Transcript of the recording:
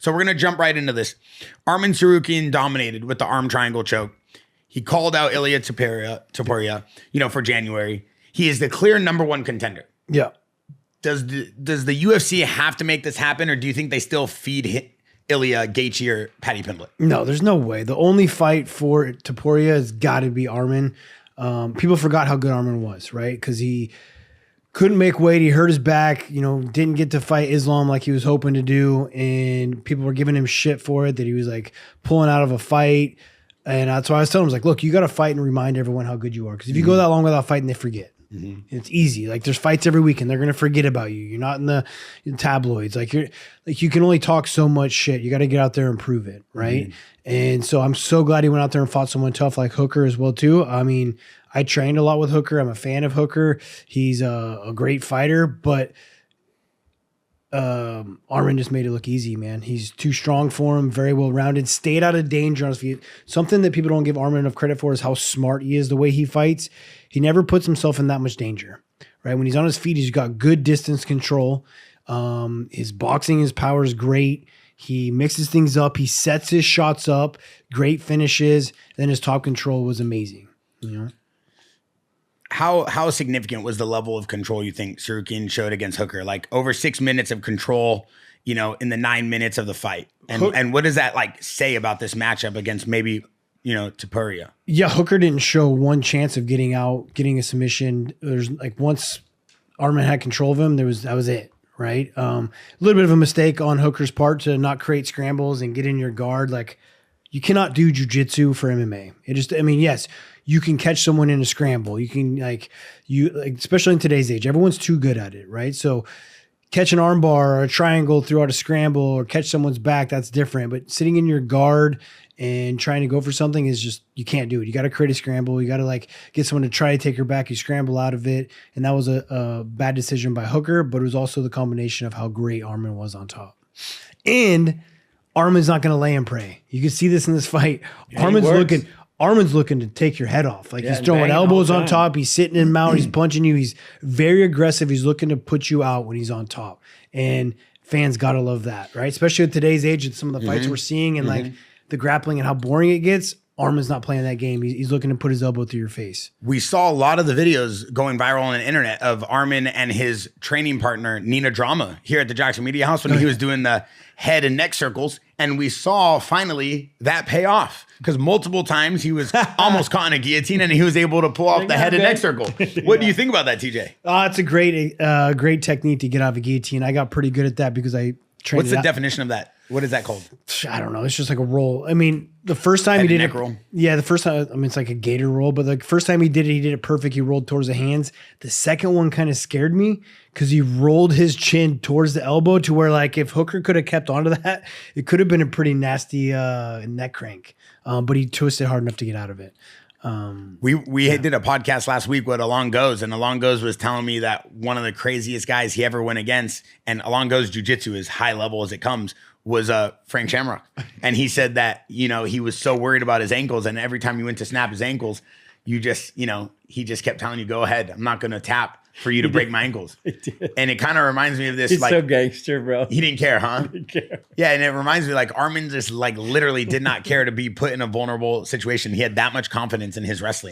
So we're going to jump right into this. Arman Tsarukyan dominated with the arm triangle choke. He called out Ilia Topuria, for January. He is the clear number one contender. Yeah. Does the UFC have to make this happen, or do you think they still feed Ilia, Gaethje, or Paddy Pimblett? No, there's no way. The only fight for Topuria has got to be Arman. People forgot how good Arman was, right? Because he couldn't make weight. He hurt his back, didn't get to fight Islam like he was hoping to do. And people were giving him shit for it, that he was like pulling out of a fight. And that's why I was telling him, look, you got to fight and remind everyone how good you are. Because if you go that long without fighting, they forget. It's easy. Like, there's fights every week and they're going to forget about you. You're not in the tabloids. You can only talk so much shit. You got to get out there and prove it. Right. And so I'm so glad he went out there and fought someone tough like Hooker as well too. I mean, I trained a lot with Hooker. I'm a fan of Hooker. He's a great fighter, but Arman just made it look easy, man. He's too strong for him, very well rounded, stayed out of danger on his feet. Something that people don't give Arman enough credit for is how smart he is, the way he fights. He never puts himself in that much danger, right? When he's on his feet, he's got good distance control. His boxing, his power is great. He mixes things up. He sets his shots up, great finishes. Then his top control was amazing. How significant was the level of control you think Tsarukyans showed against Hooker? Like over 6 minutes of control, in the 9 minutes of the fight. And what does that say about this matchup against maybe, Topuria? Yeah, Hooker didn't show one chance of getting a submission. There's once Arman had control of him, that was it, right? A little bit of a mistake on Hooker's part to not create scrambles and get in your guard. You cannot do jiu-jitsu for MMA. Yes, you can catch someone in a scramble. You can especially in today's age, everyone's too good at it, right? So catch an armbar or a triangle throughout a scramble or catch someone's back, that's different. But sitting in your guard and trying to go for something is just, you can't do it. You got to create a scramble. You got to get someone to try to take your back. You scramble out of it. And that was a bad decision by Hooker, but it was also the combination of how great Arman was on top. And Arman's not going to lay and pray. You can see this in this fight. Yeah, Arman's looking to take your head off. He's throwing elbows on top. He's sitting in mount. He's punching you. He's very aggressive. He's looking to put you out when he's on top. And fans got to love that, right? Especially at today's age and some of the fights we're seeing and the grappling and how boring it gets. Arman's not playing that game. He's looking to put his elbow through your face. We saw a lot of the videos going viral on the internet of Arman and his training partner, Nina Drama, here at the JAXXON Media House when he was doing the head and neck circles. And we saw finally that pay off because multiple times he was almost caught in a guillotine and he was able to pull off the head and neck circle. What do you think about that, TJ? It's a great technique to get out of a guillotine. I got pretty good at that because I trained. What's the definition of that? What is that called? I don't know. It's just like a roll. The first time he did it, roll. Yeah, the first time, it's like a Gator roll, but the first time he did it perfect. He rolled towards the hands. The second one kind of scared me because he rolled his chin towards the elbow to where if Hooker could have kept onto that, it could have been a pretty nasty neck crank. But he twisted hard enough to get out of it. We did a podcast last week with Along Goes, and Along Goes was telling me that one of the craziest guys he ever went against, and Along Goes jiu-jitsu is high level as it comes, was Frank Shamrock. And he said that, he was so worried about his ankles, and every time you went to snap his ankles, he just kept telling you, go ahead. I'm not going to tap for you to break my ankles. And it kind of reminds me of this. He's so gangster, bro. He didn't care, huh? He didn't care. Yeah, and it reminds me Arman just literally did not care to be put in a vulnerable situation. He had that much confidence in his wrestling.